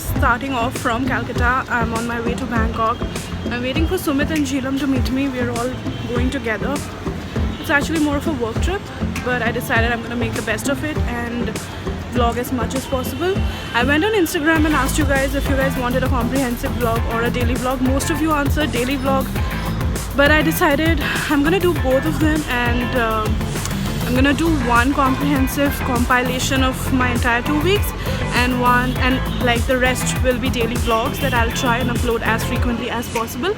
starting off from Calcutta. I'm on my way to Bangkok. I'm waiting for Sumit and Jilam to meet me. We're all going together. It's actually more of a work trip, but I decided I'm going to make the best of it and vlog as much as possible. I went on Instagram and asked you guys if you guys wanted a comprehensive vlog or a daily vlog. Most of you answered daily vlog, but I decided I'm going to do both of them, and I'm gonna do one comprehensive compilation of my entire 2 weeks, and like the rest will be daily vlogs that I'll try and upload as frequently as possible.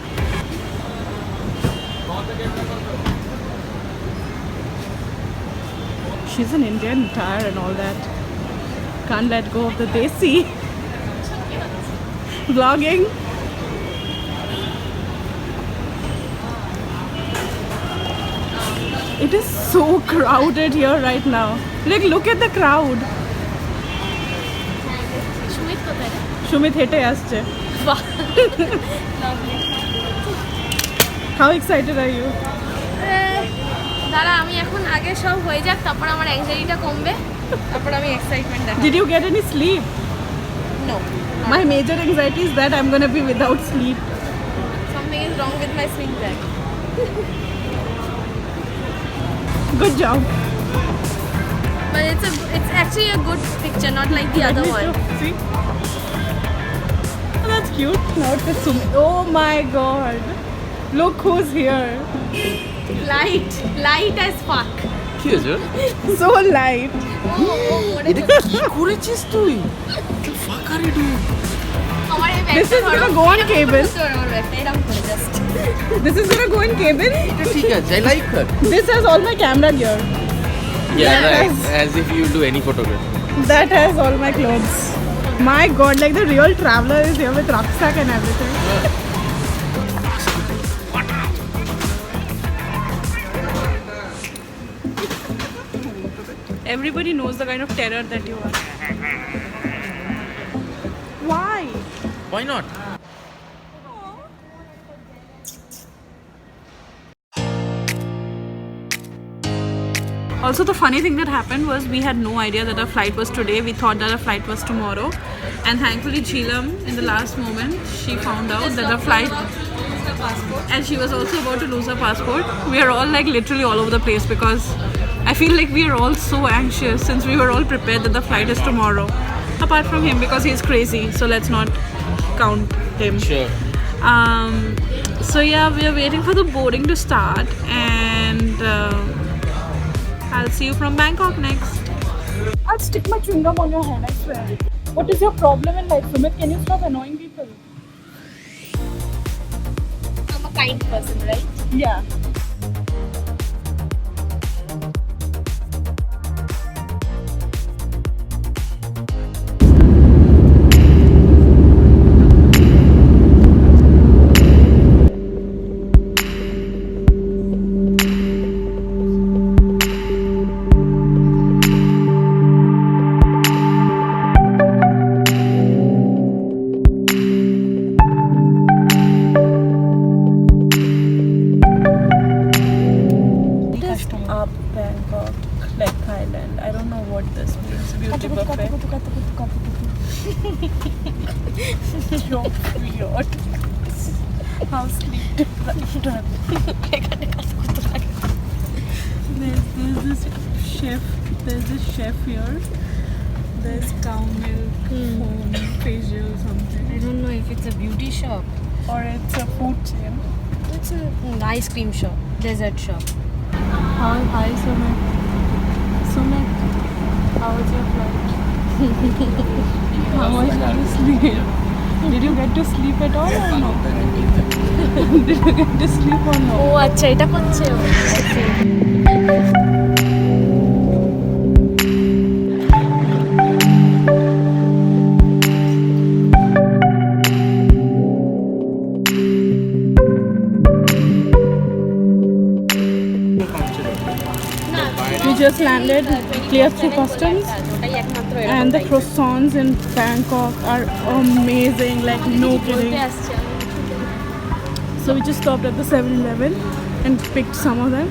She's an Indian attire and all that. Can't let go of the desi. Vlogging. It is so crowded here right now. Like, look at the crowd. Shumit hete asche. How excited are you? Did you get any sleep? No. My major anxiety is that I'm gonna be without sleep. Something is wrong with my sling bag. Good job. But it's actually a good picture, not like the other one. See? Oh, that's cute. Now it's Sumit. Oh my god. Look who's here. Light as fuck. So light. This is gonna go on cable. This is gonna go in cable. I like her. This has all my camera gear. Yeah, That right. has- As if you do any photography. That has all my clothes. My god, like the real traveler is here with rucksack and everything. Everybody knows the kind of terror that you are. Why? Why not? Also, the funny thing that happened was we had no idea that our flight was today. We thought that our flight was tomorrow. And thankfully, Jilam, in the last moment, she found out that our flight... And she was also about to lose her passport. We are all like literally all over the place because I feel like we are all so anxious since we were all prepared that the flight is tomorrow. Apart from him, because he's crazy. So let's not count him. Sure. So yeah, we are waiting for the boarding to start, and I'll see you from Bangkok next. I'll stick my chewing gum on your hand, I swear. What is your problem in life, Sumit? Can you stop annoying people? I'm a kind person, right? Yeah. Bangkok, like Thailand. I don't know what this means. Beauty buffet. You're weird. How sleep deprived are you? There's this chef here. There's cow milk, foam, facial, something. I don't know if it's a beauty shop Or it's a food chain. it's an ice cream shop, dessert shop. Hi, Sumit. Sumit, how was your flight? How much did you sleep? Did you get to sleep at all or no? Did you get to sleep or no? ও আচ্ছা এটা করছে ও। We just landed, cleared through customs, and the croissants in Bangkok are amazing, like no kidding. So we just stopped at the 7-Eleven and picked some of them.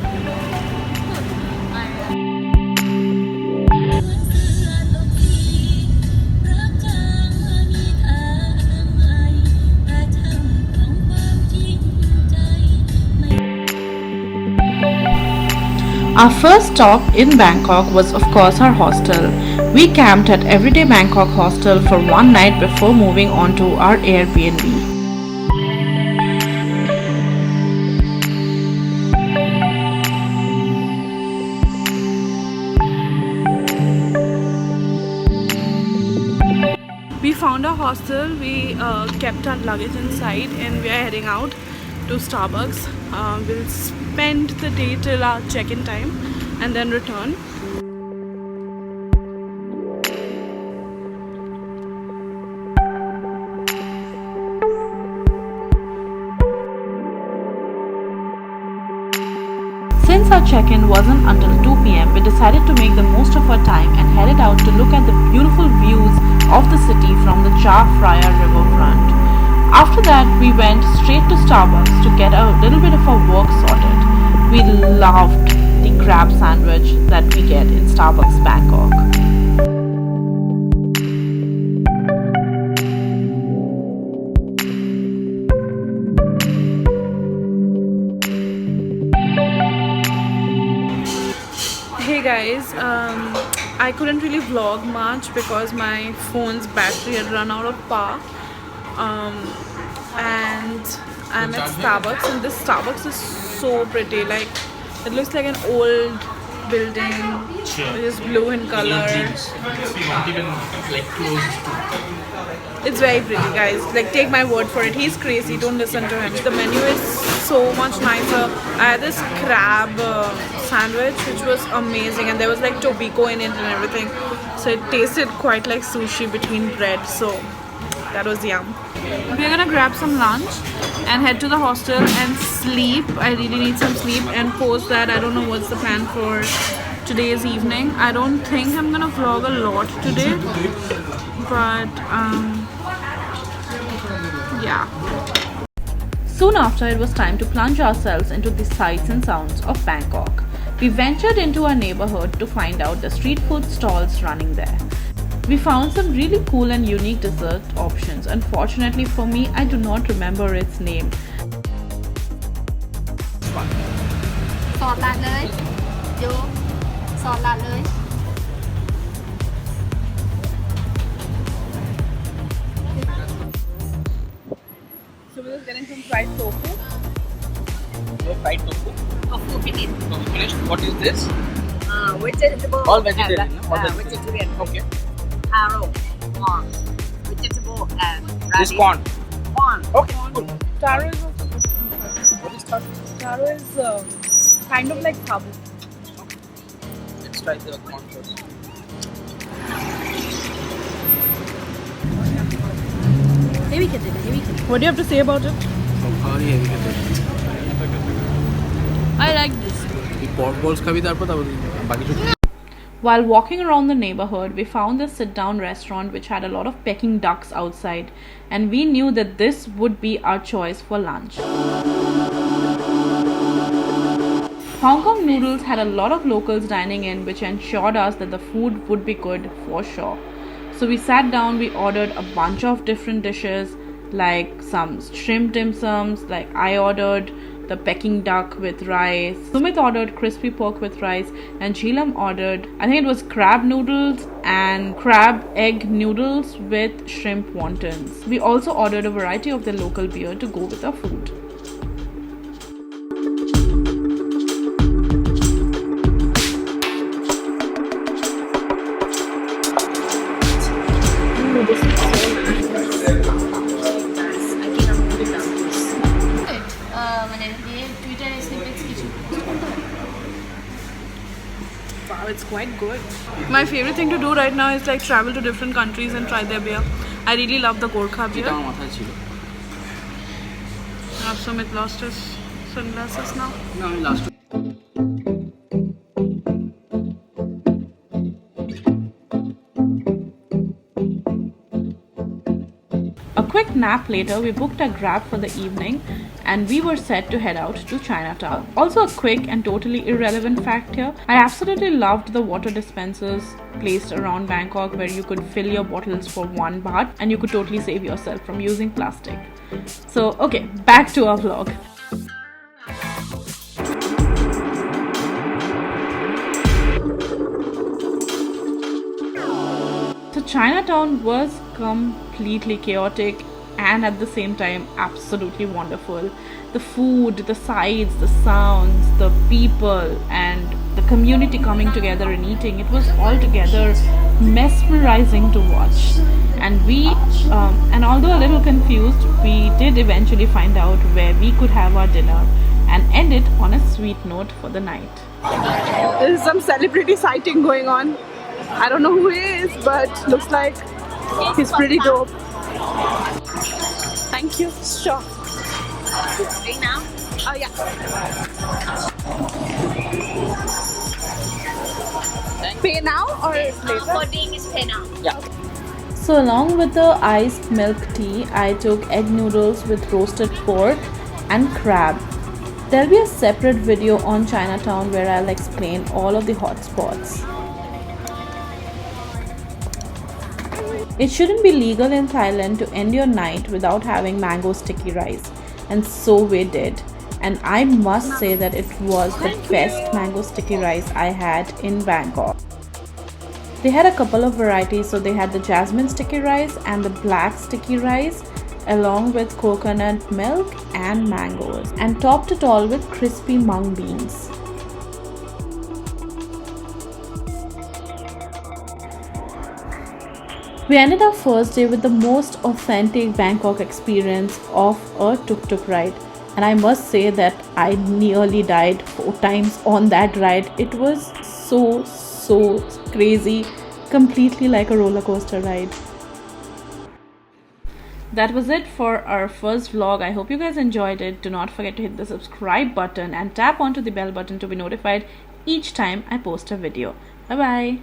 Our first stop in Bangkok was of course our hostel. We camped at Everyday Bangkok Hostel for one night before moving on to our Airbnb. We found a hostel, we kept our luggage inside and we are heading out to Starbucks. We'll spend the day till our check-in time and then return. Since our check-in wasn't until 2 p.m., we decided to make the most of our time and headed out to look at the beautiful views of the city from the Char Phraya riverfront. After that, we went straight to Starbucks to get a little bit of our work sorted. We loved the crab sandwich that we get in Starbucks Bangkok. Hey guys, I couldn't really vlog much because my phone's battery had run out of power. And I'm at Starbucks, and this Starbucks is so pretty. Like, it looks like an old building. It is blue in color. Not even like close to. It's very pretty, guys. Like, take my word for it. He's crazy. Don't listen to him. The menu is so much nicer. I had this crab sandwich, which was amazing, and there was like tobacco in it and everything. So it tasted quite like sushi between bread. So that was yum. We're gonna grab some lunch and head to the hostel and sleep. I really need some sleep, and post that. I don't know what's the plan for today's evening. I don't think I'm gonna vlog a lot today, but yeah. Soon after, it was time to plunge ourselves into the sights and sounds of Bangkok. We ventured into our neighborhood to find out the street food stalls running there. We found some really cool and unique dessert options. Unfortunately for me, I do not remember its name. สอดละเลยโยสอดละเลย So we're just getting some fried tofu. Fried tofu. Tofu finished. Tofu finished. What is this? Vegetable. All vegetarian. All Vegetarian. Okay. Taro. Corn. Vegetable and This corn. Corn. Okay. Cool. Taro is also What is that? Taro is kind of like sabu. Let's try the corn first. Heavy kitchen. Heavy kitchen. What do you have to say about it? I like this. pork balls খাবি তারপর বাকি সব While walking around the neighborhood, we found this sit-down restaurant which had a lot of Peking ducks outside, and we knew that this would be our choice for lunch. Hong Kong Noodles had a lot of locals dining in, which ensured us that the food would be good for sure. So we sat down, we ordered a bunch of different dishes, like some shrimp dim sums, like I ordered the Peking duck with rice. Sumit ordered crispy pork with rice, and Jilam ordered, I think it was crab noodles and crab egg noodles with shrimp wontons. We also ordered a variety of the local beer to go with our food. Wow, it's quite good. My favorite thing to do right now is like travel to different countries and try their beer. I really love the Gorkha beer. আমার মাথায় ছিল Sumit lost his sunglasses now. না আমি last A quick nap later, we booked a Grab for the evening and we were set to head out to Chinatown. Also a quick and totally irrelevant fact here, I absolutely loved the water dispensers placed around Bangkok where you could fill your bottles for 1 baht and you could totally save yourself from using plastic. So okay, back to our vlog. Chinatown was completely chaotic and at the same time absolutely wonderful. The food, the sights, the sounds, the people, and the community coming together and eating, it was altogether mesmerizing to watch. And although a little confused, we did eventually find out where we could have our dinner and end it on a sweet note for the night. There's some celebrity sighting going on. I don't know who he is, but looks like he's pretty dope. Thank you. Sure. Right now? Oh yeah. Pay now or later? For being is pay now. Yeah. So along with the iced milk tea, I took egg noodles with roasted pork and crab. There'll be a separate video on Chinatown where I'll explain all of the hot spots. It shouldn't be legal in Thailand to end your night without having mango sticky rice, and so we did. And I must say that it was the best mango sticky rice I had in Bangkok. They had a couple of varieties, so they had the jasmine sticky rice and the black sticky rice, along with coconut milk and mangoes, and topped it all with crispy mung beans. We ended our first day with the most authentic Bangkok experience of a tuk-tuk ride, and I must say that I nearly died 4 times on that ride. It was so crazy, completely like a roller coaster ride. That was it for our first vlog. I hope you guys enjoyed it. Do not forget to hit the subscribe button and tap onto the bell button to be notified each time I post a video. Bye bye.